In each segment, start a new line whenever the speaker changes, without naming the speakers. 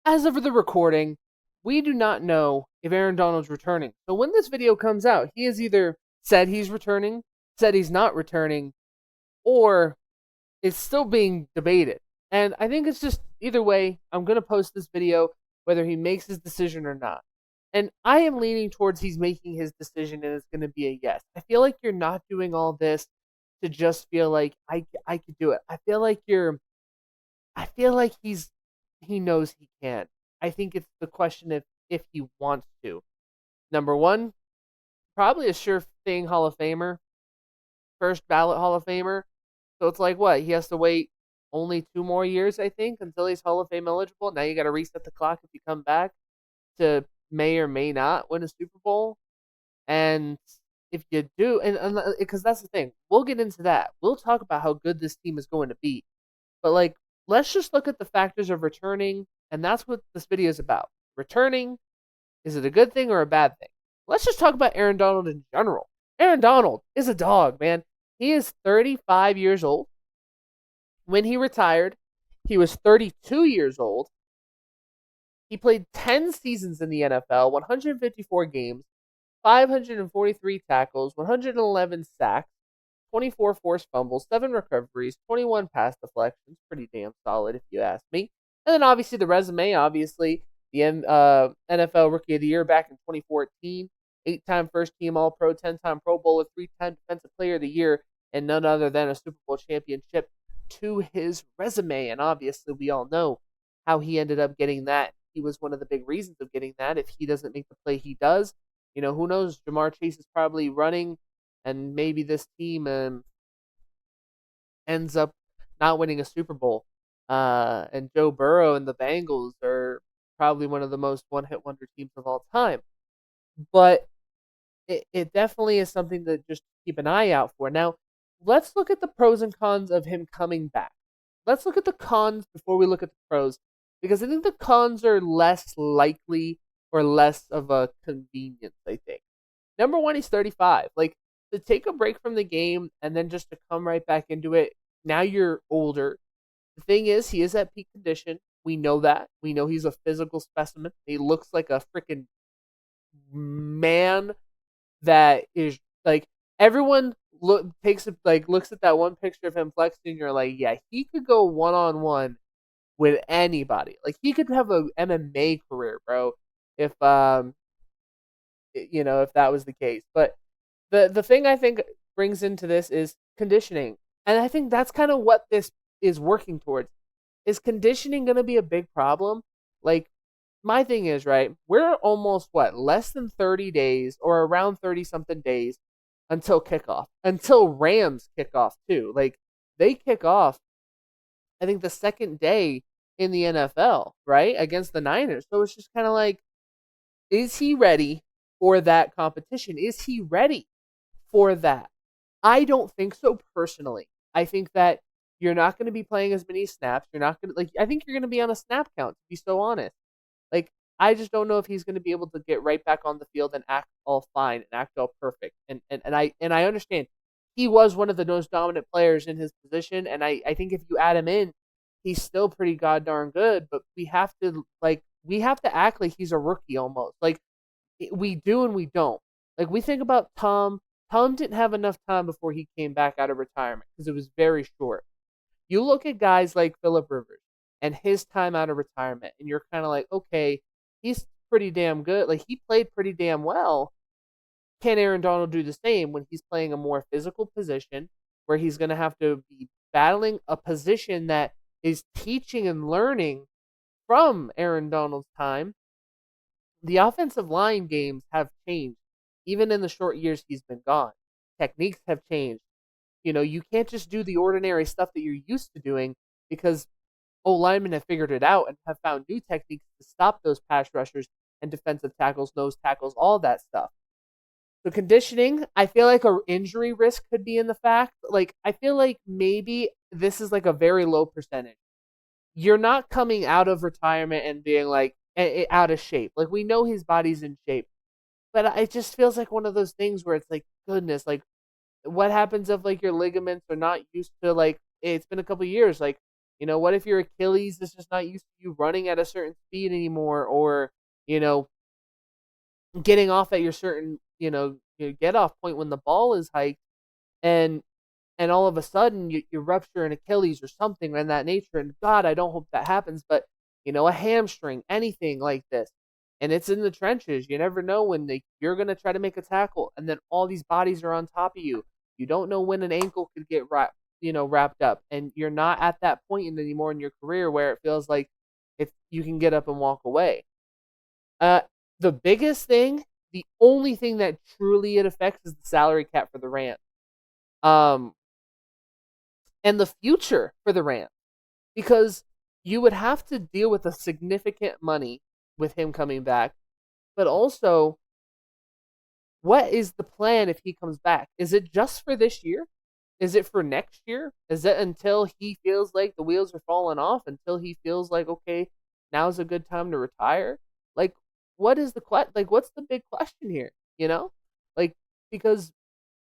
As of the recording, we do not know if Aaron Donald's returning. So when this video comes out, he has either said he's returning, said he's not returning, or is still being debated. And I think it's just either way, I'm going to post this video whether he makes his decision or not. And I am leaning towards he's making his decision and it's going to be a yes. I feel like you're not doing all this to just feel like I could do it. I feel like he knows he can. I think it's the question if he wants to. Number one, probably a sure thing Hall of Famer, first ballot Hall of Famer. So it's like what? He has to wait only 2 more years, I think, until he's Hall of Fame eligible. Now you got to reset the clock if you come back to may or may not win a Super Bowl. And if you do, and because that's the thing, we'll get into that. We'll talk about how good this team is going to be. But like, let's just look at the factors of returning, and that's what this video is about. Returning, is it a good thing or a bad thing? Let's just talk about Aaron Donald in general. Aaron Donald is a dog, man. He is 35 years old. When he retired, he was 32 years old. He played 10 seasons in the NFL, 154 games, 543 tackles, 111 sacks, 24 forced fumbles, 7 recoveries, 21 pass deflections. Pretty damn solid, if you ask me. And then obviously the resume, obviously the NFL Rookie of the Year back in 2014, 8-time first team All Pro, 10-time Pro Bowler, 3-time Defensive Player of the Year, and none other than a Super Bowl championship to his resume. And obviously we all know how he ended up getting that. He was one of the big reasons of getting that. If he doesn't make the play he does, who knows? Jamar Chase is probably running, and maybe this team ends up not winning a Super Bowl. And Joe Burrow and the Bengals are probably one of the most one-hit wonder teams of all time. But it definitely is something to just keep an eye out for. Now, let's look at the pros and cons of him coming back. Let's look at the cons before we look at the pros, because I think the cons are less likely or less of a convenience, I think. Number one, he's 35. Like, to take a break from the game and then just to come right back into it, now you're older. The thing is, he is at peak condition. We know that. We know he's a physical specimen. He looks like a freaking man that is like everyone looks at that one picture of him flexing. You're like, yeah, he could go one on one with anybody. Like he could have a MMA career, bro. If that was the case. But the thing I think brings into this is conditioning, and I think that's kind of what this is working towards. Is conditioning going to be a big problem? Like my thing is, right, we're almost less than 30 days or around 30 something days until kickoff, until Rams kickoff too. Like they kick off, I think the second day in the NFL, right, against the Niners. So it's just kind of like, is he ready for that competition? Is he ready for that? I don't think so personally. I think that you're not going to be playing as many snaps. You're not going to I think you're going to be on a snap count, to be so honest. Like, I just don't know if he's going to be able to get right back on the field and act all fine and act all perfect. And I understand he was one of the most dominant players in his position, and I think if you add him in, he's still pretty god darn good. But we have to act like he's a rookie almost. Like we do and we don't. Like we think about Tom. Tom didn't have enough time before he came back out of retirement because it was very short. You look at guys like Philip Rivers and his time out of retirement, and you're kind of like, okay, he's pretty damn good. Like he played pretty damn well. Can Aaron Donald do the same when he's playing a more physical position where he's going to have to be battling a position that is teaching and learning from Aaron Donald's time? The offensive line games have changed, even in the short years he's been gone. Techniques have changed. You can't just do the ordinary stuff that you're used to doing because linemen have figured it out and have found new techniques to stop those pass rushers and defensive tackles, nose tackles, all that stuff. So conditioning, I feel like a injury risk could be in the fact. Like I feel like maybe this is like a very low percentage. You're not coming out of retirement and being like out of shape. Like we know his body's in shape, but it just feels like one of those things where it's like, goodness, like what happens if like your ligaments are not used to, like it's been a couple of years, like What if your Achilles is just not used to you running at a certain speed anymore, or you know, getting off at your certain your get off point when the ball is hiked, and all of a sudden you rupture an Achilles or something in that nature. And God, I don't hope that happens, but a hamstring, anything like this, and it's in the trenches. You never know when you're gonna try to make a tackle, and then all these bodies are on top of you. You don't know when an ankle could get wrapped up, and you're not at that point anymore in your career where it feels like if you can get up and walk away. Uh, the biggest thing, the only thing that truly it affects is the salary cap for the Rams. Um, and the future for the Rams, because you would have to deal with a significant money with him coming back, but also, what is the plan if he comes back? Is it just for this year? Is it for next year? Is it until he feels like the wheels are falling off? Until he feels like, okay, now's a good time to retire? Like, what is what's the big question here? Like, because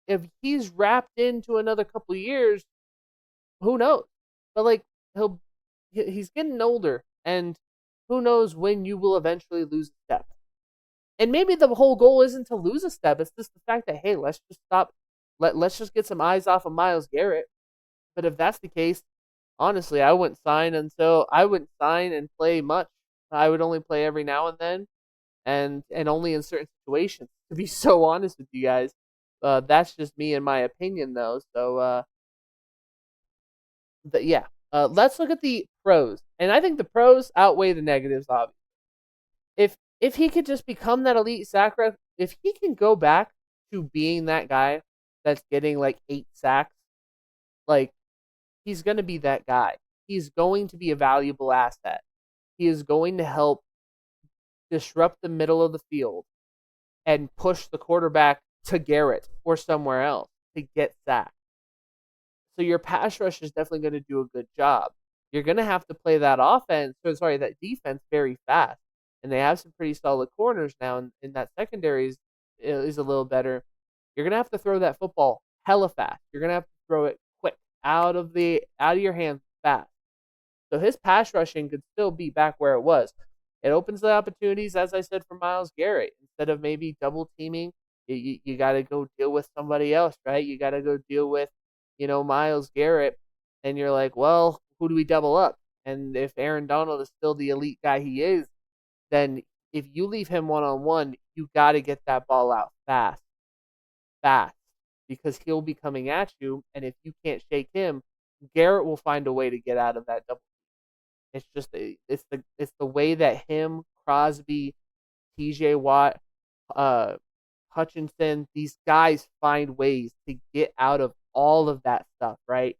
if he's wrapped into another couple years, who knows? But like, he's getting older, and who knows when you will eventually lose a step. And maybe the whole goal isn't to lose a step. It's just the fact that, hey, let's just stop. Let's just get some eyes off of Myles Garrett. But if that's the case, honestly, I wouldn't sign and play much. I would only play every now and then, and only in certain situations. To be so honest with you guys, that's just me and my opinion, though. So, but yeah, let's look at the pros, and I think the pros outweigh the negatives. Obviously, if he could just become that elite sack rep, if he can go back to being that guy that's getting like 8 sacks, like, he's going to be that guy. He's going to be a valuable asset. He is going to help disrupt the middle of the field and push the quarterback to Garrett or somewhere else to get sacked. So your pass rush is definitely going to do a good job. You're going to have to play that defense very fast. And they have some pretty solid corners now, and that secondary is a little better. You're going to have to throw that football hella fast. You're going to have to throw it quick out of your hands fast. So his pass rushing could still be back where it was. It opens the opportunities, as I said, for Myles Garrett. Instead of maybe double teaming, you got to go deal with somebody else, right? You got to go deal with, Myles Garrett, and you're like, well, who do we double up? And if Aaron Donald is still the elite guy he is, then if you leave him one-on-one, you got to get that ball out fast, because he'll be coming at you, and if you can't shake him, Garrett will find a way to get out of that double. It's just it's the way that him, Crosby, T.J. Watt, Hutchinson, these guys find ways to get out of all of that stuff, right?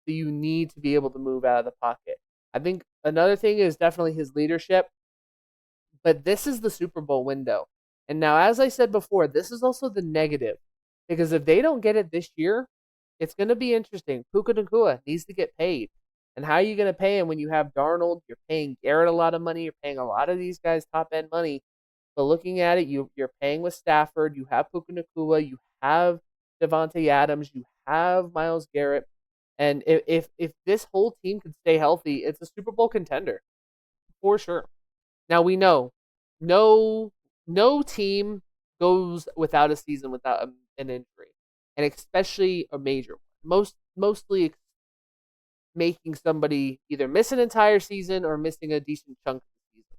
So you need to be able to move out of the pocket. I think another thing is definitely his leadership, but this is the Super Bowl window. And now, as I said before, this is also the negative, because if they don't get it this year, it's going to be interesting. Puka Nacua needs to get paid. And how are you going to pay him when you have Darnold? You're paying Garrett a lot of money. You're paying a lot of these guys top-end money. But looking at it, you're paying with Stafford. You have Puka Nacua. You have Devontae Adams. You have Myles Garrett. And if this whole team can stay healthy, it's a Super Bowl contender for sure. Now, we know no team goes without a season without an injury, and especially a major one. Mostly making somebody either miss an entire season or missing a decent chunk of the season.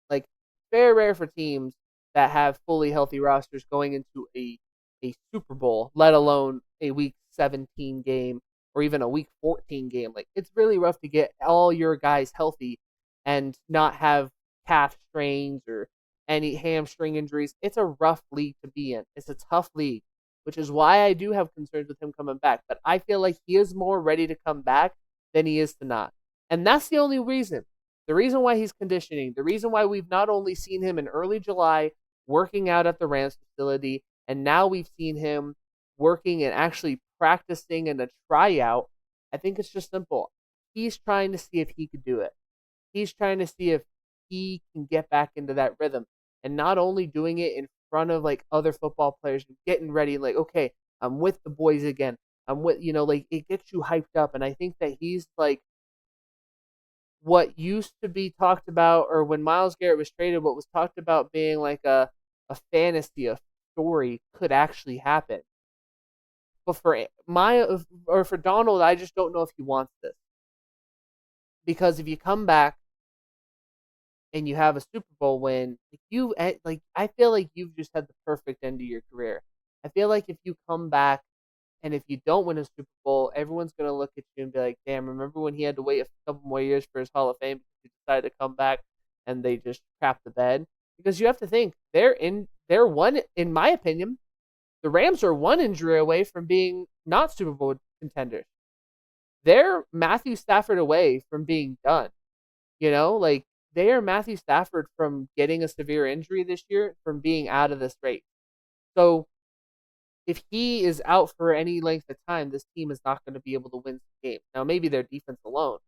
Like, very rare for teams that have fully healthy rosters going into a Super Bowl, let alone a Week 17 game or even a Week 14 game. Like, it's really rough to get all your guys healthy and not have calf strains or any hamstring injuries. It's a rough league to be in. It's a tough league, which is why I do have concerns with him coming back. But I feel like he is more ready to come back than he is to not. And that's the only reason. The reason why he's conditioning, the reason why we've not only seen him in early July working out at the Rams facility, and now we've seen him working and actually practicing in a tryout, I think it's just simple. He's trying to see if he could do it. He's trying to see if he can get back into that rhythm. And not only doing it in front of like other football players and getting ready, like, okay, I'm with the boys again. I'm with, like, it gets you hyped up. And I think that he's like what used to be talked about, or when Myles Garrett was traded, what was talked about being like a fantasy, a story, could actually happen. But for Donald, I just don't know if he wants this. Because if you come back and you have a Super Bowl win, I feel like you've just had the perfect end of your career. I feel like if you come back and if you don't win a Super Bowl, everyone's gonna look at you and be like, "Damn, remember when he had to wait a couple more years for his Hall of Fame because he decided to come back and they just crapped the bed?" Because you have to think they're one, in my opinion, the Rams are one injury away from being not Super Bowl contenders. They're Matthew Stafford away from being done. Like they are Matthew Stafford from getting a severe injury this year, from being out of this race. So if he is out for any length of time, this team is not going to be able to win the game. Now, maybe their defense alone,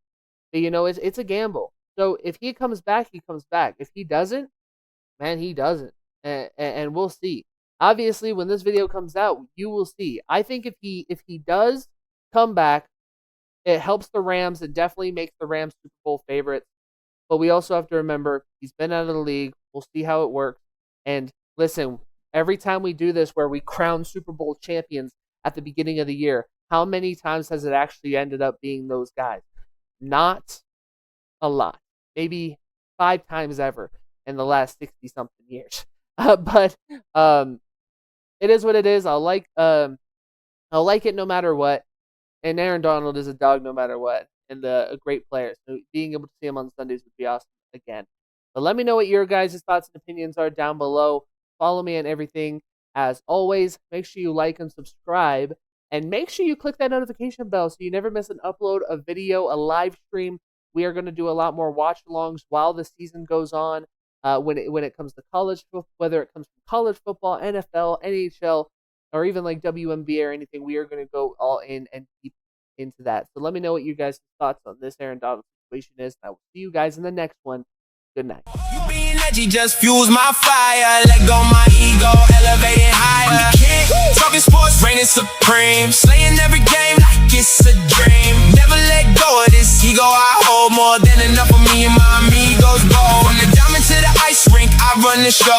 but it's a gamble. So if he comes back, he comes back. If he doesn't, man, he doesn't, and we'll see. Obviously, when this video comes out, you will see. I think if he does come back, it helps the Rams. It definitely makes the Rams Super Bowl favorites. But we also have to remember he's been out of the league. We'll see how it works. And listen, every time we do this where we crown Super Bowl champions at the beginning of the year, how many times has it actually ended up being those guys? Not a lot. Maybe 5 times ever in the last 60-something years. But it is what it is. I'll like it no matter what. And Aaron Donald is a dog no matter what, and a great player. So being able to see him on Sundays would be awesome again. But let me know what your guys' thoughts and opinions are down below. Follow me on everything. As always, make sure you like and subscribe. And make sure you click that notification bell so you never miss an upload, a video, a live stream. We are going to do a lot more watch-alongs while the season goes on. When it comes to college football, whether it comes from college football, NFL, NHL, or even like WNBA or anything, we are going to go all in and deep into that. So let me know what you guys' thoughts on this Aaron Donald situation is. And I will see you guys in the next one. Good night.
You being edgy just fuels my fire. Let go my ego, elevating higher. I'm the king, talking sports, reigning supreme. Slaying every game like it's a dream. Never let go of this ego I hold. More than enough for me and my amigos go. From the diamond to the ice rink, I run the show.